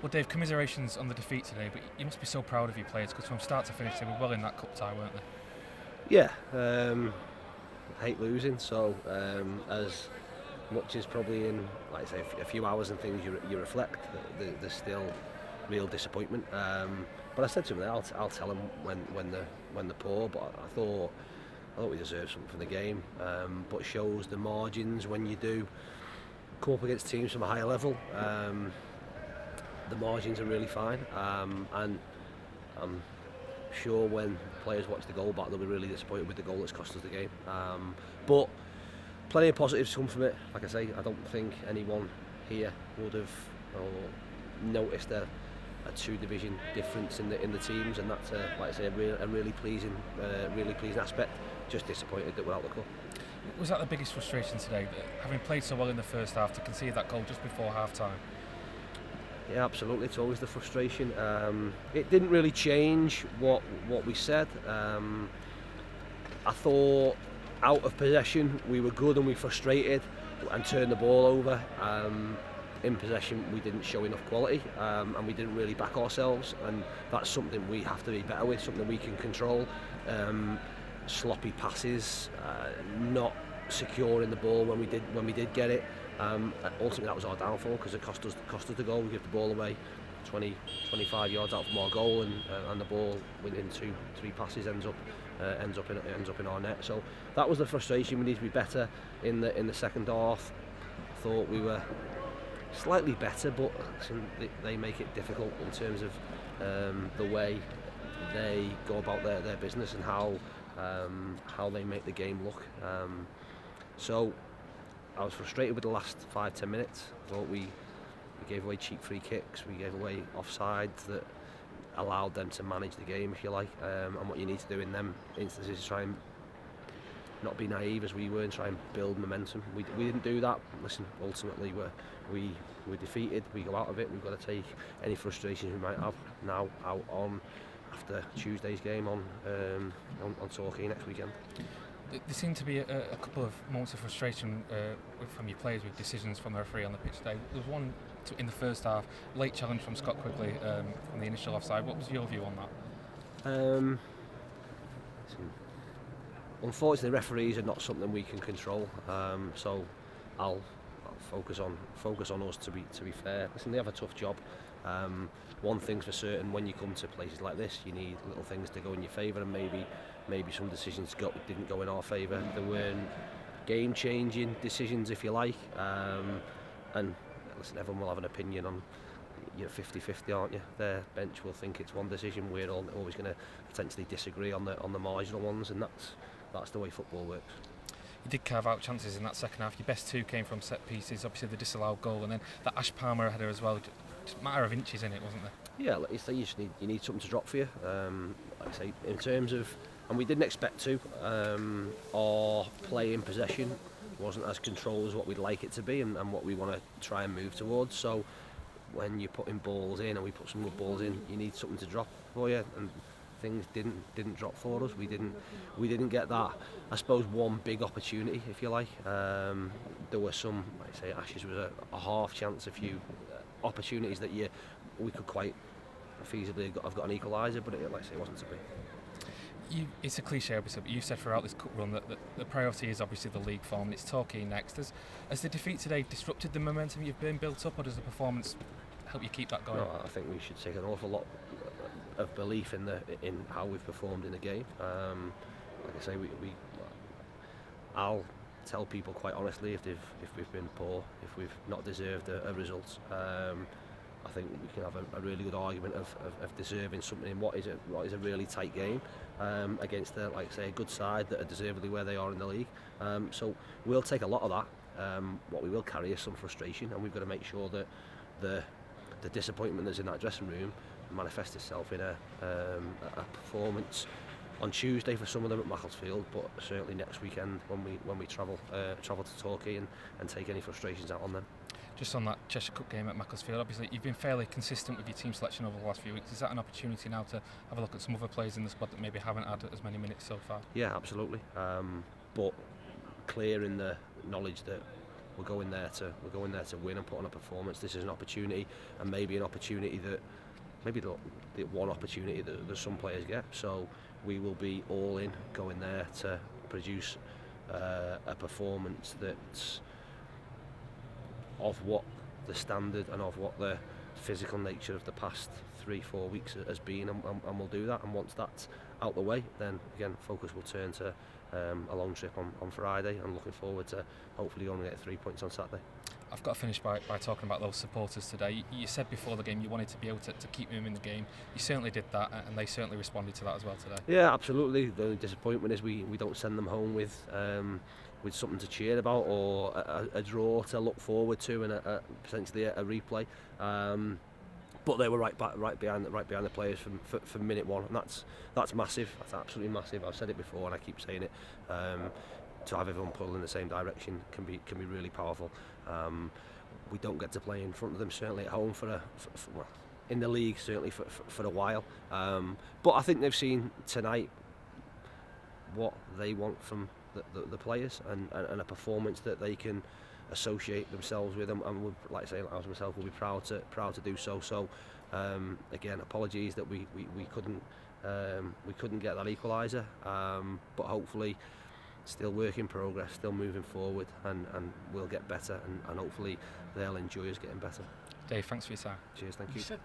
Well, Dave, commiserations on the defeat today, but you must be so proud of your players because from start to finish they were well in that cup tie, weren't they? Yeah, I hate losing, so as much as probably in, like I say, a few hours and things you reflect, there's still real disappointment. But I said to him, I'll tell them when they're poor. But I thought we deserved something from the game. But shows the margins when you do come up against teams from a higher level. The margins are really fine, and I'm sure when players watch the goal back they'll be really disappointed with the goal that's cost us the game. But plenty of positives come from it. Like I say, I don't think anyone here would have noticed a two division difference in the teams, and that's like I say a really pleasing aspect. Just disappointed that we're out of the cup. Was that the biggest frustration today, that having played so well in the first half to concede that goal just before half time? Yeah, absolutely. It's always the frustration. It didn't really change what we said. I thought out of possession we were good and we frustrated and turned the ball over. In possession we didn't show enough quality, and we didn't really back ourselves, and that's something we have to be better with, something we can control. Sloppy passes, not securing the ball when we did get it. Ultimately that was our downfall because it cost us the goal. We give the ball away 20-25 yards out from our goal, and the ball within 2-3 passes ends up in our net. So that was the frustration. We need to be better in the second half. I thought we were slightly better, but they make it difficult in terms of the way they go about their business and how they make the game look. So I was frustrated with the last 5-10 minutes. I thought we gave away cheap free kicks, we gave away offsides that allowed them to manage the game, if you like. And what you need to do in them instances is try and not be naive as we were and try and build momentum. We didn't do that. Listen, ultimately we're defeated. We go out of it. We've got to take any frustrations we might have now out on after Tuesday's game on Torquay next weekend. There seemed to be a couple of moments of frustration from your players with decisions from the referee on the pitch today. There was one in the first half, late challenge from Scott Quigley from the initial offside. What was your view on that? Unfortunately, referees are not something we can control. So I'll focus on us to be fair. Listen, they have a tough job. One thing's for certain: when you come to places like this, you need little things to go in your favour, and maybe some decisions didn't go in our favour. There weren't game-changing decisions, if you like. And listen, everyone will have an opinion on. You're 50-50, aren't you? Their bench will think it's one decision. We're always going to potentially disagree on the marginal ones, and that's the way football works. You did carve out chances in that second half. Your best two came from set pieces, obviously the disallowed goal, and then that Ash Palmer header as well. Just a matter of inches in it, wasn't there? Yeah, like you say, you need something to drop for you. Like I say, in terms of, and we didn't expect to. Our play in possession wasn't as controlled as what we'd like it to be, and what we want to try and move towards. So when you're putting balls in, and we put some good balls in, you need something to drop for you, and things didn't drop for us. We didn't get that, I suppose, one big opportunity, if you like. There were some, like I say, Ash's was a half chance, a few opportunities that we could quite feasibly have got an equaliser, but like I say, it wasn't to be. It's a cliche, obviously, but you've said throughout this cup run that the priority is obviously the league form, and it's Torquay next. Has the defeat today disrupted the momentum you've been built up, or does the performance help you keep that going? No, I think we should take an awful lot of belief in how we've performed in the game. Like I say, I'll tell people quite honestly if we've been poor, if we've not deserved a result. I think we can have a really good argument of deserving something in what is a really tight game against like I say, a good side that are deservedly where they are in the league. So we'll take a lot of that. What we will carry is some frustration, and we've got to make sure that the disappointment that's in that dressing room manifests itself in a performance on Tuesday for some of them at Macclesfield, but certainly next weekend when we travel to Torquay and take any frustrations out on them. Just on that Cheshire Cup game at Macclesfield, obviously you've been fairly consistent with your team selection over the last few weeks. Is that an opportunity now to have a look at some other players in the squad that maybe haven't had as many minutes so far? Yeah, absolutely. But clear in the knowledge that we're going there to win and put on a performance. This is an opportunity, and maybe an opportunity that the one opportunity that some players get. So we will be all in going there to produce a performance that's of what the standard and of what the physical nature of the past 3-4 weeks has been, and we'll do that. And once that's out the way, then again focus will turn to a long trip on Friday, and looking forward to hopefully going to get 3 points on Saturday. I've got to finish by talking about those supporters today. You said before the game you wanted to be able to keep them in the game. You certainly did that, and they certainly responded to that as well today. Yeah, absolutely. The only disappointment is we don't send them home with something to cheer about, or a draw to look forward to, and potentially a replay. But they were right behind the players from minute one, and that's massive. That's absolutely massive. I've said it before, and I keep saying it. To have everyone pull in the same direction can be really powerful. We don't get to play in front of them, certainly at home in the league, certainly for a while. But I think they've seen tonight what they want from the players, and a performance that they can associate themselves with them, and like I say, I myself will be proud to do so. So again, apologies that we couldn't get that equaliser, but hopefully still work in progress, still moving forward, and we'll get better, and hopefully they'll enjoy us getting better. Dave, thanks for your time. Cheers, thank you.